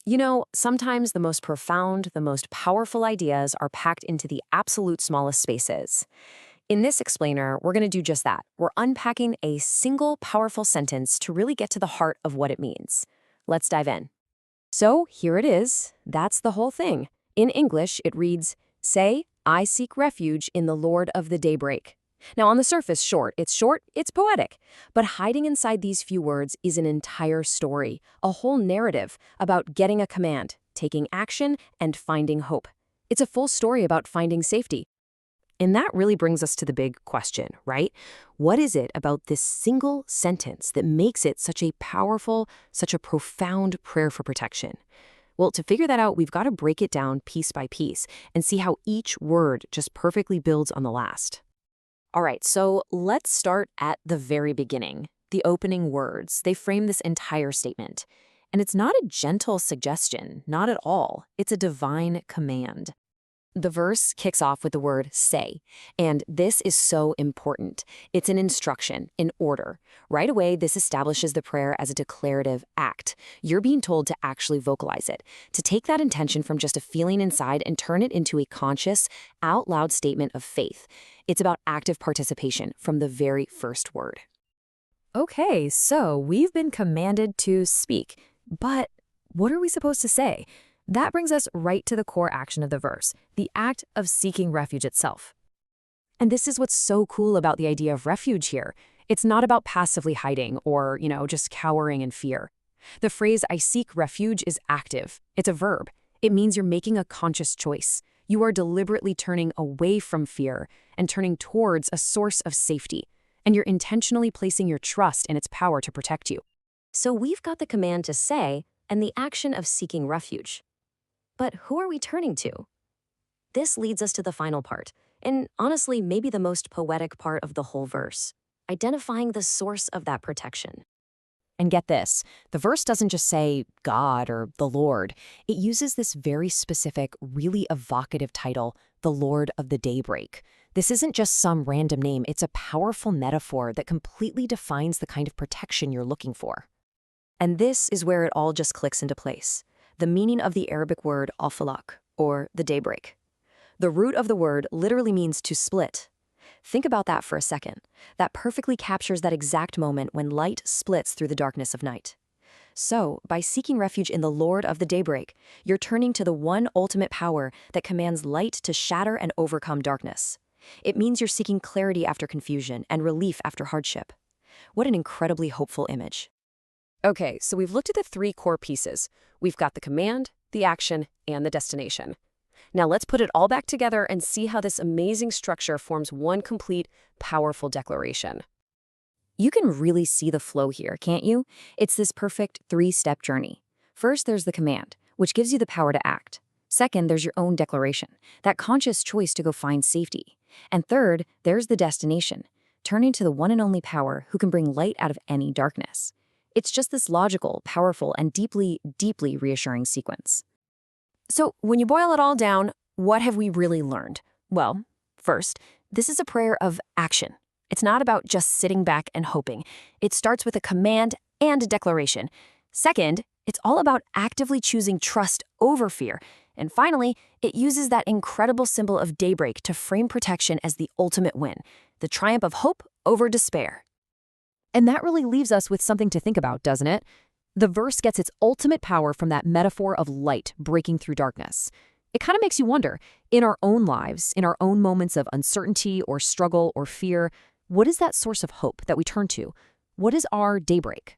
You know, sometimes the most profound, the most powerful ideas are packed into the absolute smallest spaces. In this explainer, we're going to do just that. We're unpacking a single powerful sentence to really get to the heart of what it means. Let's dive in. So here it is. That's the whole thing. In English, it reads, "Say, I seek refuge in the Lord of the daybreak." Now, on the surface, short, it's poetic. But hiding inside these few words is an entire story, a whole narrative about getting a command, taking action, and finding hope. It's a full story about finding safety. And that really brings us to the big question, right? What is it about this single sentence that makes it such a powerful, such a profound prayer for protection? Well, to figure that out, we've got to break it down piece by piece and see how each word just perfectly builds on the last. All right, so let's start at the very beginning. The opening words, they frame this entire statement. And it's not a gentle suggestion, not at all. It's a divine command. The verse kicks off with the word say, and this is so important. It's an instruction, an order. Right away, this establishes the prayer as a declarative act. You're being told to actually vocalize it, to take that intention from just a feeling inside and turn it into a conscious, out loud statement of faith. It's about active participation from the very first word. Okay, so we've been commanded to speak, but what are we supposed to say? That brings us right to the core action of the verse, the act of seeking refuge itself. And this is what's so cool about the idea of refuge here. It's not about passively hiding or, just cowering in fear. The phrase, "I seek refuge," is active. It's a verb. It means you're making a conscious choice. You are deliberately turning away from fear and turning towards a source of safety. And you're intentionally placing your trust in its power to protect you. So we've got the command to say and the action of seeking refuge. But who are we turning to? This leads us to the final part, and honestly, maybe the most poetic part of the whole verse, identifying the source of that protection. And get this, the verse doesn't just say God or the Lord. It uses this very specific, really evocative title, the Lord of the daybreak. This isn't just some random name, it's a powerful metaphor that completely defines the kind of protection you're looking for. And this is where it all just clicks into place. The meaning of the Arabic word Al-Falaq, or the daybreak. The root of the word literally means to split. Think about that for a second. That perfectly captures that exact moment when light splits through the darkness of night. So, by seeking refuge in the Lord of the daybreak, you're turning to the one ultimate power that commands light to shatter and overcome darkness. It means you're seeking clarity after confusion and relief after hardship. What an incredibly hopeful image. Okay, so we've looked at the three core pieces. We've got the command, the action, and the destination. Now let's put it all back together and see how this amazing structure forms one complete, powerful declaration. You can really see the flow here, can't you? It's this perfect three-step journey. First, there's the command, which gives you the power to act. Second, there's your own declaration, that conscious choice to go find safety. And third, there's the destination, turning to the one and only power who can bring light out of any darkness. It's just this logical, powerful, and deeply, deeply reassuring sequence. So when you boil it all down, what have we really learned? Well, first, this is a prayer of action. It's not about just sitting back and hoping. It starts with a command and a declaration. Second, it's all about actively choosing trust over fear. And finally, it uses that incredible symbol of daybreak to frame protection as the ultimate win, the triumph of hope over despair. And that really leaves us with something to think about, doesn't it? The verse gets its ultimate power from that metaphor of light breaking through darkness. It kind of makes you wonder, in our own lives, in our own moments of uncertainty or struggle or fear, what is that source of hope that we turn to? What is our daybreak?